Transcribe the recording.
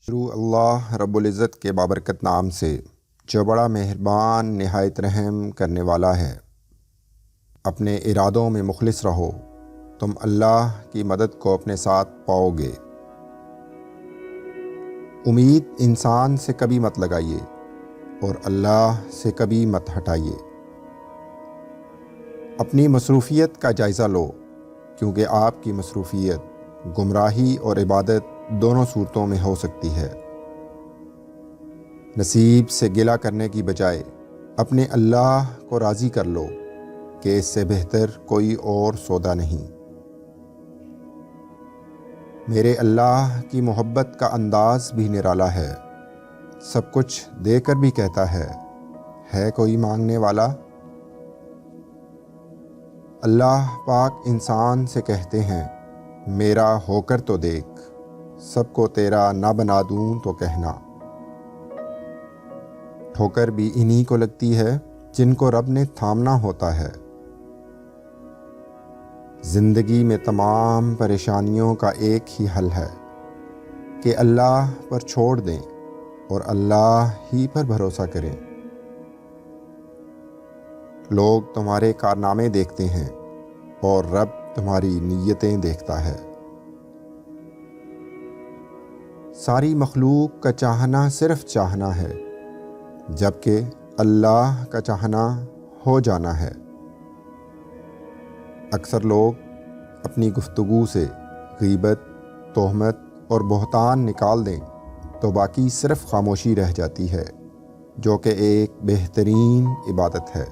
شروع اللہ رب العزت کے بابرکت نام سے جو بڑا مہربان نہایت رحم کرنے والا ہے۔ اپنے ارادوں میں مخلص رہو، تم اللہ کی مدد کو اپنے ساتھ پاؤ گے۔ امید انسان سے کبھی مت لگائیے اور اللہ سے کبھی مت ہٹائیے۔ اپنی مصروفیت کا جائزہ لو، کیونکہ آپ کی مصروفیت گمراہی اور عبادت دونوں صورتوں میں ہو سکتی ہے۔ نصیب سے گلہ کرنے کی بجائے اپنے اللہ کو راضی کر لو کہ اس سے بہتر کوئی اور سودا نہیں۔ میرے اللہ کی محبت کا انداز بھی نرالا ہے، سب کچھ دے کر بھی کہتا ہے کوئی مانگنے والا؟ اللہ پاک انسان سے کہتے ہیں، میرا ہو کر تو دیکھ، سب کو تیرا نہ بنا دوں تو کہنا۔ ٹھوکر بھی انہی کو لگتی ہے جن کو رب نے تھامنا ہوتا ہے۔ زندگی میں تمام پریشانیوں کا ایک ہی حل ہے کہ اللہ پر چھوڑ دیں اور اللہ ہی پر بھروسہ کریں۔ لوگ تمہارے کارنامے دیکھتے ہیں اور رب تمہاری نیتیں دیکھتا ہے۔ ساری مخلوق کا چاہنا صرف چاہنا ہے، جبکہ اللہ کا چاہنا ہو جانا ہے۔ اکثر لوگ اپنی گفتگو سے غیبت، تہمت اور بہتان نکال دیں تو باقی صرف خاموشی رہ جاتی ہے، جو کہ ایک بہترین عبادت ہے۔